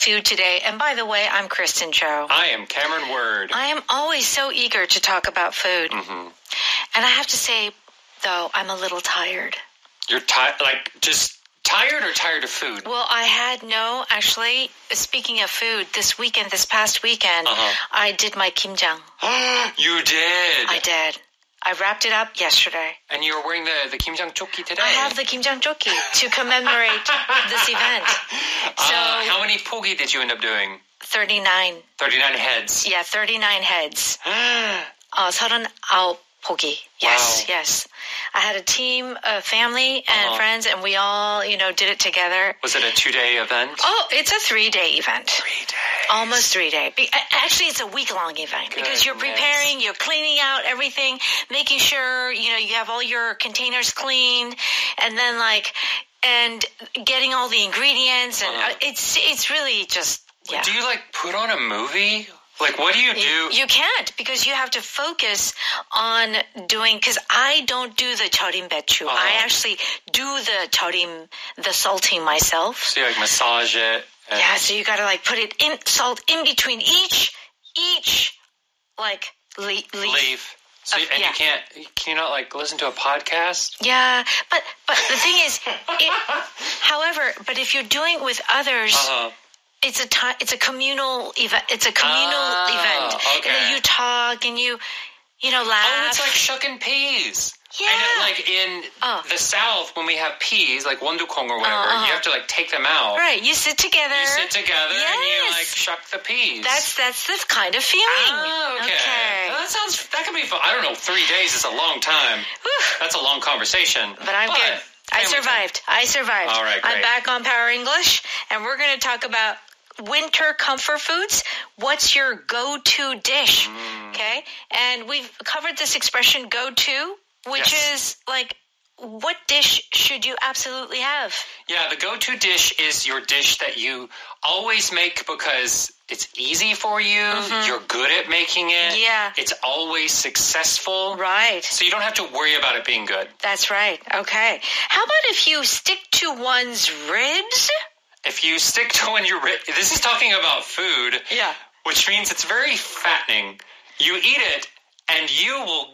food today. And by the way, I'm Kristen Cho. I am Cameron Word. I am always so eager to talk about food. Mm-hmm. And I have to say, though, I'm a little tired. You're tired, like just tired or tired of food? Well, actually, speaking of food, this past weekend, I did my kimjang. You did? I did. I wrapped it up yesterday. And you were wearing the kimjang jokki today? I have the kimjang jokki to commemorate this event. So, how many pogi did you end up doing? 39. 39 heads. Yeah, 39 heads. 39 pogi. Yes, wow. Yes. I had a team of family and friends, and we all, did it together. Was it a 2-day event? Oh, it's a 3-day event. 3 days. Almost 3 days. Actually, it's a week-long event because you're preparing, you're cleaning out everything, making sure, you have all your containers cleaned, and then and getting all the ingredients, and it's really just, yeah. Do you put on a movie? What do you do? You can't, because you have to focus on doing, because I don't do the charim bechu. I actually do the salting myself. So you massage it. Yeah, so you gotta put it salt in between each leaf. So can you not listen to a podcast? Yeah, but the thing is, however, but if you're doing it with others, it's a communal event. It's a communal event. Okay. And then you talk and you laugh. Oh, it's like shucking peas. Yeah. And in the South, when we have peas, wondukong or whatever, you have to take them out. Right. You sit together. And you shuck the peas. That's the kind of feeling. Oh, okay. Well, that could be fun. I don't know. 3 days is a long time. That's a long conversation. But I'm good. I survived. All right, great. I'm back on Power English, and we're going to talk about winter comfort foods. What's your go-to dish? Okay? And we've covered this expression, go-to, which is what dish should you absolutely have? Yeah, the go-to dish is your dish that you always make because it's easy for you. You're good at making it. Yeah. It's always successful. Right. So you don't have to worry about it being good. That's right. Okay. How about if you stick to one's ribs? If you stick to one your ribs, this is talking about food. Yeah. Which means it's very fattening. You eat it, and you will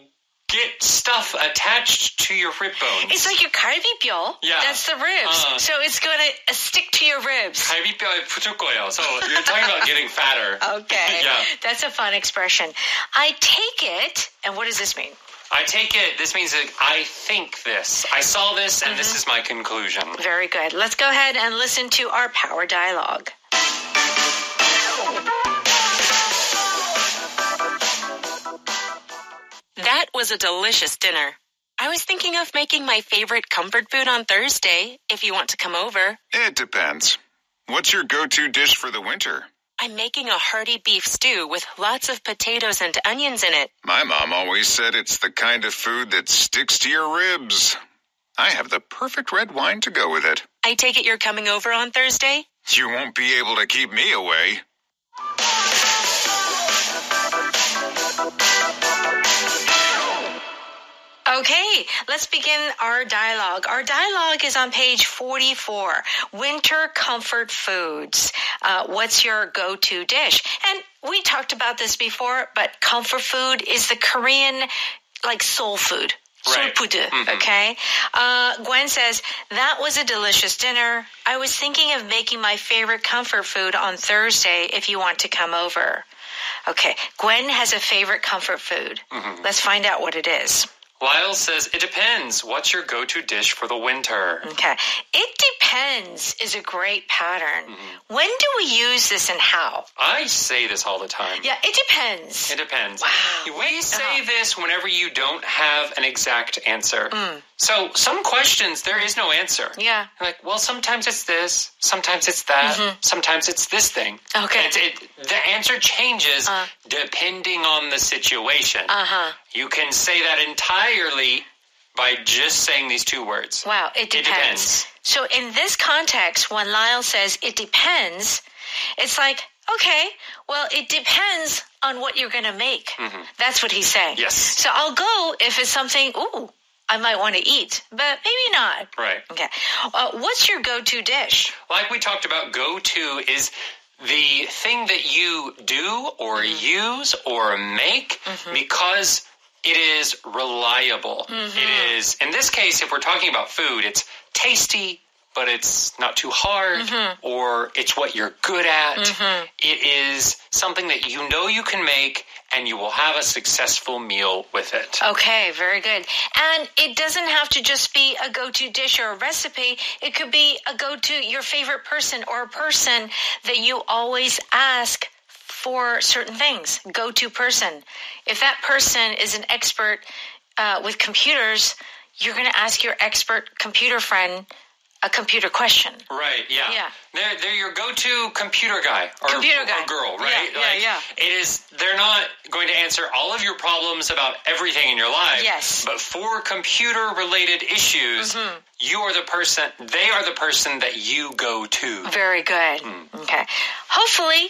get stuff attached to your rib bones. It's like your 갈비뼈. Yeah. That's the ribs. So it's going to stick to your ribs. 갈비뼈에 붙을 거예요. So you're talking about getting fatter. Okay. Yeah. That's a fun expression. I take it, and what does this mean? I take it, this means that I think this. I saw this, and this is my conclusion. Very good. Let's go ahead and listen to our power dialogue. That was a delicious dinner. I was thinking of making my favorite comfort food on Thursday, if you want to come over. It depends. What's your go-to dish for the winter? I'm making a hearty beef stew with lots of potatoes and onions in it. My mom always said it's the kind of food that sticks to your ribs. I have the perfect red wine to go with it. I take it you're coming over on Thursday? You won't be able to keep me away. Okay, let's begin our dialogue. Our dialogue is on page 44. Winter comfort foods. What's your go-to dish? And we talked about this before, but comfort food is the Korean, soul food. Right. Soulfood, okay? Gwen says, that was a delicious dinner. I was thinking of making my favorite comfort food on Thursday if you want to come over. Okay, Gwen has a favorite comfort food. Let's find out what it is. Lyle says, it depends. What's your go-to dish for the winter? Okay. It depends is a great pattern. When do we use this and how? I say this all the time. Yeah, it depends. It depends. Wow. We say this whenever you don't have an exact answer. So some questions, there is no answer. Yeah. Well, sometimes it's this, sometimes it's that, sometimes it's this thing. Okay. The answer changes depending on the situation. You can say that entirely by just saying these two words. Wow, it depends. So in this context, when Lyle says it depends, it's okay, well, it depends on what you're going to make. That's what he's saying. Yes. So I'll go if it's something, I might want to eat, but maybe not. Right. Okay. What's your go-to dish? Like we talked about, go-to is the thing that you do or use or make because it is reliable. It is, in this case, if we're talking about food, it's tasty, but it's not too hard, or it's what you're good at. It is something that you know you can make, and you will have a successful meal with it. Okay, very good. And it doesn't have to just be a go-to dish or a recipe. It could be a go-to, your favorite person or a person that you always ask for certain things. Go-to person. If that person is an expert with computers, you're going to ask your expert computer friend a computer question. Right, yeah. They're your go-to computer guy or girl, right? It is, they're not going to answer all of your problems about everything in your life. Yes. But for computer-related issues, you are the person, they are the person that you go to. Very good. Okay. Hopefully,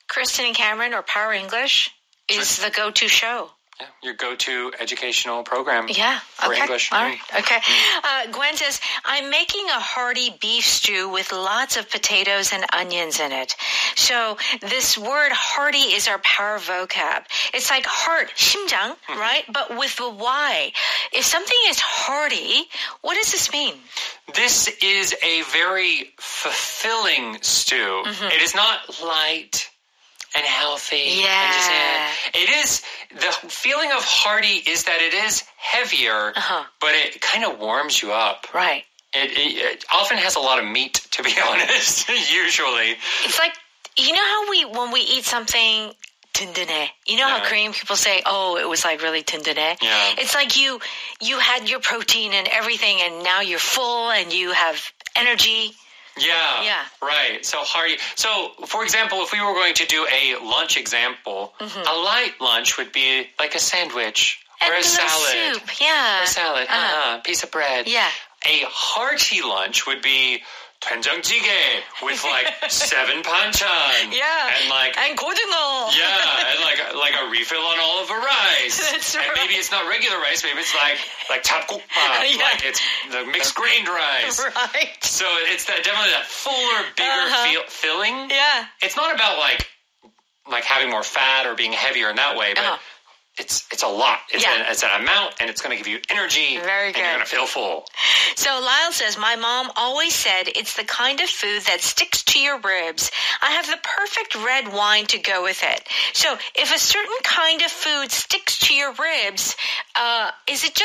Kristen and Cameron or Power English is the go-to show. Yeah, your go-to educational program for English. All right. Okay. Gwen says, I'm making a hearty beef stew with lots of potatoes and onions in it. So this word hearty is our power vocab. It's like heart, 심장, right? But with the Y. If something is hearty, what does this mean? This is a very fulfilling stew. It is not light and healthy. Yeah. It is, the feeling of hearty is that it is heavier, but it kind of warms you up. Right. It often has a lot of meat, to be honest, usually. It's like, you know how when we eat something 든든해. You know how Korean people say, oh, it was like really 든든해? Yeah. It's like you had your protein and everything, and now you're full and you have energy. Yeah, right. So hearty. So, for example, if we were going to do a lunch example, a light lunch would be like a sandwich or a salad. Soup. Yeah. Or a salad, piece of bread. Yeah. A hearty lunch would be 된장찌개 with like 7 banchan. Yeah. And 고등어. Yeah, and like a refill on all of the rice. That's and right. maybe it's not regular rice, maybe it's like 잡곡밥, like it's the mixed grained rice. Right. So it's definitely that fuller, bigger filling. Yeah. It's not about like having more fat or being heavier in that way, but it's a lot. It's an amount, and it's going to give you energy. Very good. And you're going to feel full. So Lyle says, my mom always said it's the kind of food that sticks to your ribs. I have the perfect red wine to go with it. So if a certain kind of food sticks to your ribs, is it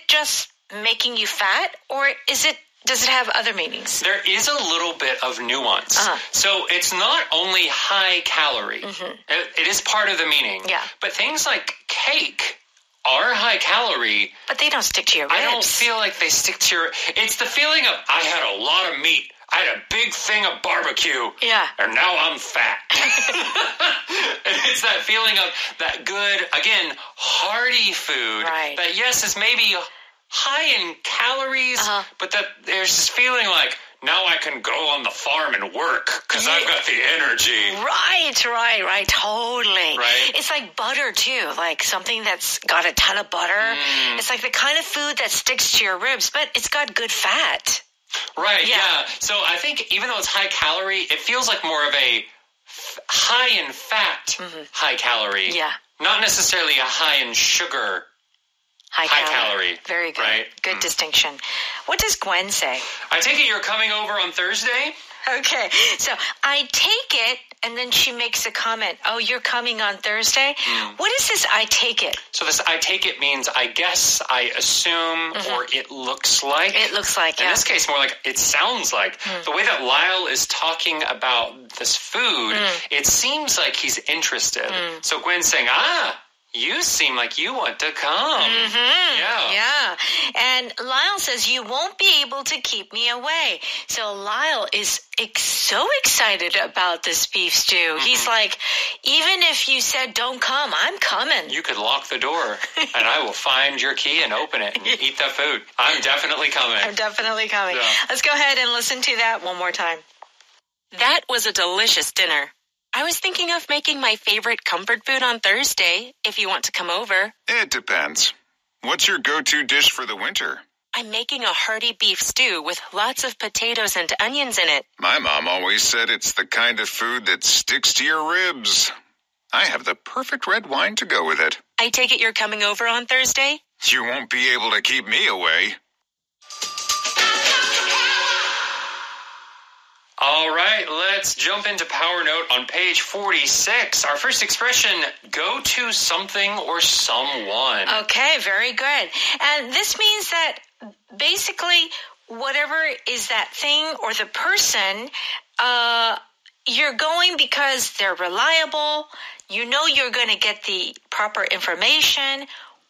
just making you fat, or does it have other meanings? There is a little bit of nuance. So it's not only high calorie. It is part of the meaning. Yeah. But things like cake are high calorie. But they don't stick to your ribs. I don't feel like they stick to your... It's the feeling of, I had a lot of meat. I had a big thing of barbecue. Yeah. And now I'm fat. And it's that feeling of that good, again, hearty food. Right. That, yes, is maybe high in calories, but that there's this feeling like, now I can go on the farm and work because I've got the energy. Right. Totally. Right. It's like butter, too. Like something that's got a ton of butter. It's like the kind of food that sticks to your ribs, but it's got good fat. Right, yeah. So I think even though it's high calorie, it feels like more of a high in fat, high calorie. Yeah. Not necessarily a high in sugar, high calorie. Very good. Right? Good distinction. What does Gwen say? I take it you're coming over on Thursday? Okay. So I take it, and then she makes a comment. Oh, you're coming on Thursday? What is this I take it? So this I take it means I guess, I assume, or it looks like. It looks like, In this case, more like it sounds like. The way that Lyle is talking about this food, it seems like he's interested. So Gwen's saying, you seem like you want to come. Yeah. And Lyle says, you won't be able to keep me away. So Lyle is so excited about this beef stew. He's like, even if you said don't come, I'm coming. You could lock the door, and I will find your key and open it and eat that food. I'm definitely coming. Yeah. Let's go ahead and listen to that one more time. That was a delicious dinner. I was thinking of making my favorite comfort food on Thursday, if you want to come over. It depends. What's your go-to dish for the winter? I'm making a hearty beef stew with lots of potatoes and onions in it. My mom always said it's the kind of food that sticks to your ribs. I have the perfect red wine to go with it. I take it you're coming over on Thursday? You won't be able to keep me away. All right, let's jump into Power Note on page 46. Our first expression, go to something or someone. Okay, very good. And this means that basically whatever is that thing or the person, you're going because they're reliable, you know you're going to get the proper information,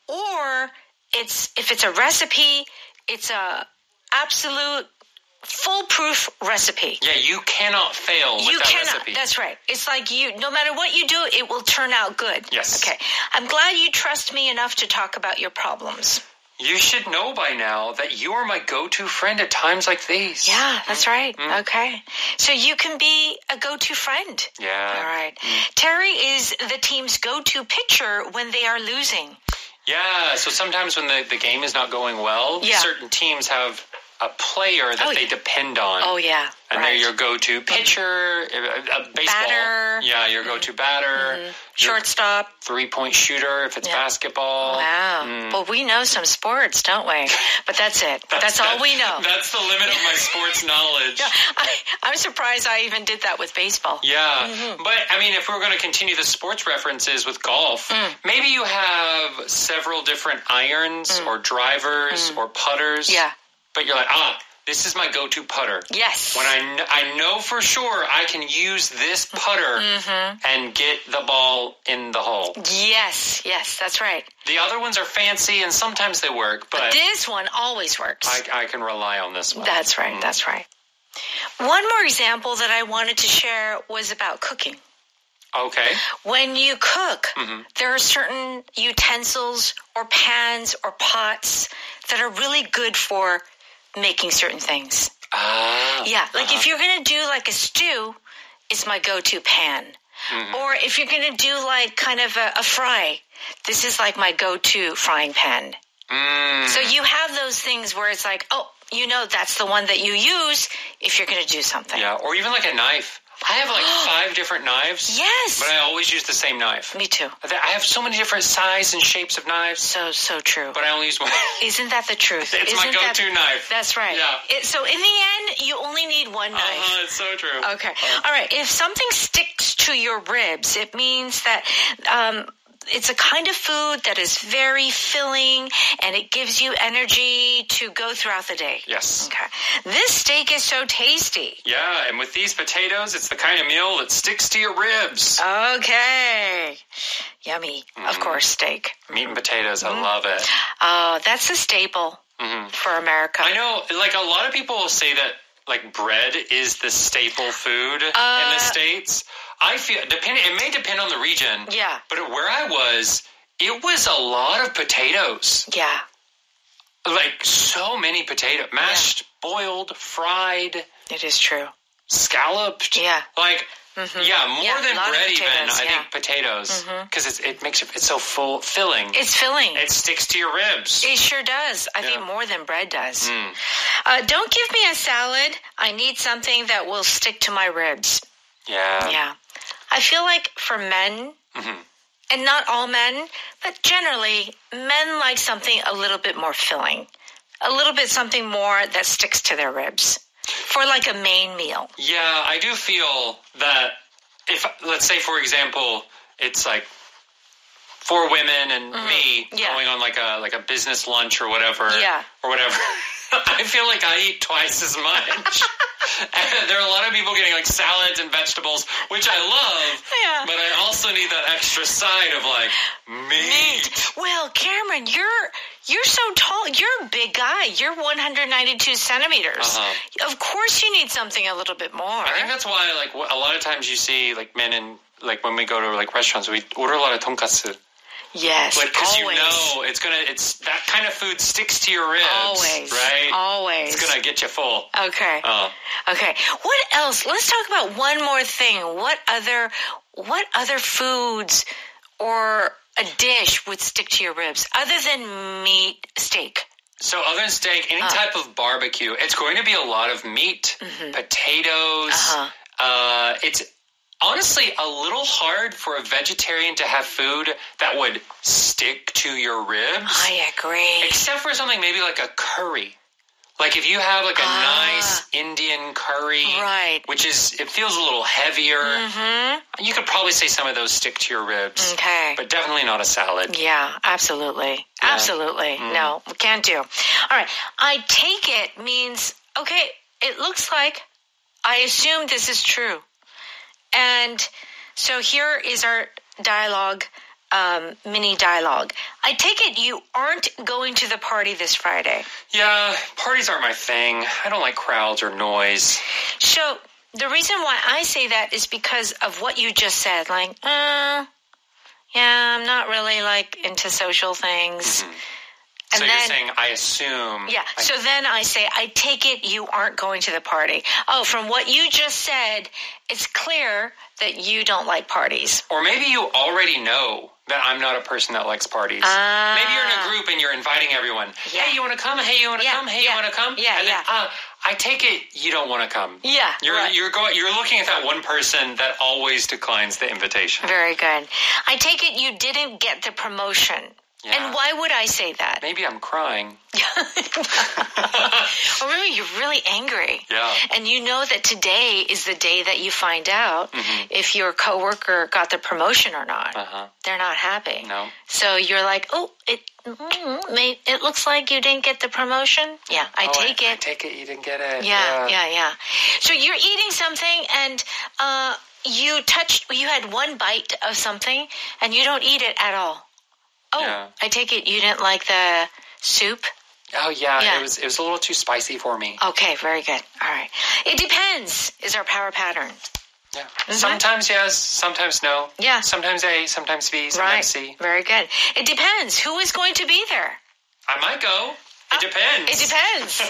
or if it's a recipe, it's a absolute foolproof recipe. Yeah, you cannot fail with that recipe. That's right. It's like no matter what you do, it will turn out good. Yes. Okay. I'm glad you trust me enough to talk about your problems. You should know by now that you are my go-to friend at times like these. Yeah, that's right. Okay. So you can be a go-to friend. Yeah. All right. Terry is the team's go-to pitcher when they are losing. Yeah, so sometimes when the game is not going well, certain teams have a player that they depend on. Oh, yeah. And they're your go-to pitcher, baseball. Batter. Yeah, your go-to batter. Shortstop. Three-point shooter if it's basketball. Wow. Well, we know some sports, don't we? But that's it. That's all we know. That's the limit of my sports knowledge. I'm surprised I even did that with baseball. Yeah. But, I mean, if we're going to continue the sports references with golf, maybe you have several different irons or drivers or putters. Yeah. But you're like, this is my go-to putter. Yes. When I know for sure I can use this putter and get the ball in the hole. Yes, that's right. The other ones are fancy and sometimes they work, but this one always works. I can rely on this one. That's right, that's right. One more example that I wanted to share was about cooking. Okay. When you cook, there are certain utensils or pans or pots that are really good for making certain things. Yeah, like if you're going to do like a stew, it's my go-to pan. Or if you're going to do like kind of a fry, this is like my go-to frying pan. So you have those things where it's like, that's the one that you use if you're going to do something. Yeah, or even like a knife. I have like 5 different knives. Yes. But I always use the same knife. Me too. I have so many different sizes and shapes of knives. So true. But I only use one. Isn't that the truth? It's my go-to knife. That's right. Yeah. So in the end, you only need one knife. It's so true. Okay. All right. If something sticks to your ribs, it means that it's a kind of food that is very filling and it gives you energy to go throughout the day. Yes. Okay. This steak is so tasty. Yeah, and with these potatoes, it's the kind of meal that sticks to your ribs. Okay. Yummy. Of course, steak. Meat and potatoes, I love it. That's a staple for America. I know, like a lot of people will say that like bread is the staple food in the States. I feel it may depend on the region. Yeah. But where I was, it was a lot of potatoes. Yeah. Like so many potatoes. Mashed, boiled, fried. It is true. Scalloped. Yeah. Like more than bread even, I think potatoes. Because it's so filling. It's filling. It sticks to your ribs. It sure does. I think more than bread does. Don't give me a salad. I need something that will stick to my ribs. Yeah. Yeah. I feel like for men, and not all men, but generally, men like something a little bit more filling. A little bit something more that sticks to their ribs. For like a main meal. Yeah, I do feel that if, let's say, for example, it's like 4 women and me going on like a business lunch or whatever. Yeah. Or whatever. I feel like I eat twice as much. And there are a lot of people getting like salads and vegetables, which I love. Yeah. But I also need that extra side of like meat. Well, Cameron, you're so tall. You're a big guy. You're 192 centimeters. Of course you need something a little bit more. I think that's why like a lot of times you see like men in like when we go to like restaurants, we order a lot of tonkatsu. Yes, like, because you know it's that kind of food sticks to your ribs. Always. Right? Always. It's going to get you full. Okay. Okay. What else? Let's talk about one more thing. What other foods or a dish would stick to your ribs other than meat, steak? So other than steak, any type of barbecue, it's going to be a lot of meat, potatoes. It's honestly a little hard for a vegetarian to have food that would stick to your ribs. I agree. Except for something maybe like a curry. Like if you have like a nice Indian curry, right. which it feels a little heavier, you could probably say some of those stick to your ribs. Okay. But definitely not a salad. Yeah, absolutely. Yeah. Absolutely. No, we can't do. All right. I take it means, okay, it looks like, I assume this is true. And so here is our dialogue, mini dialogue. I take it you aren't going to the party this Friday. Yeah, parties aren't my thing. I don't like crowds or noise. So the reason why I say that is because of what you just said. Like, yeah, I'm not really like into social things. So you're saying, I assume. Yeah, so then I say, I take it you aren't going to the party. Oh, from what you just said, it's clear that you don't like parties. Or maybe you already know that I'm not a person that likes parties. Maybe you're in a group and you're inviting everyone. Yeah. Hey, you want to come? Hey, you want to come? Hey, you want to come? Yeah, and then, I take it you don't want to come. Yeah, You're right. You're looking at that one person that always declines the invitation. Very good. I take it you didn't get the promotion. Yeah. And why would I say that? Maybe I'm crying. Or maybe you're really angry. Yeah. And you know that today is the day that you find out if your coworker got the promotion or not. They're not happy. No. So you're like, oh, it looks like you didn't get the promotion. Yeah, I take it. I take it you didn't get it. Yeah. So you're eating something and you had one bite of something and you don't eat it at all. Oh, yeah. I take it you didn't like the soup? Oh, yeah. It was a little too spicy for me. Okay, very good. All right. It depends is our power pattern. Yeah. Sometimes yes, sometimes no. Yeah. Sometimes A, sometimes B, sometimes C. Very good. It depends. Who is going to be there? I might go. It depends. It depends.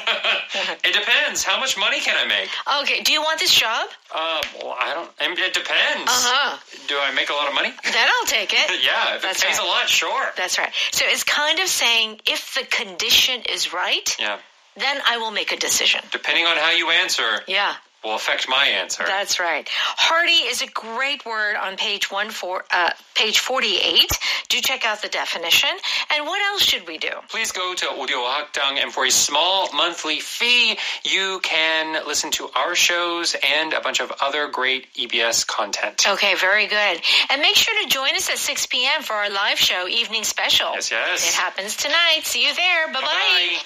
It depends. How much money can I make? Okay. Do you want this job? Well, I don't. It depends. Do I make a lot of money? Then I'll take it. Yeah, if it pays a lot, sure. That's right. So it's kind of saying if the condition is right, then I will make a decision. Depending on how you answer. Yeah. Will affect my answer. That's right. Hearty is a great word on page 48. Do check out the definition. And what else should we do? Please go to Audio Hakdang, and for a small monthly fee, you can listen to our shows and a bunch of other great EBS content. Okay, very good. And make sure to join us at 6 p.m. for our live show, Evening Special. Yes. It happens tonight. See you there. Bye-bye. Bye-bye.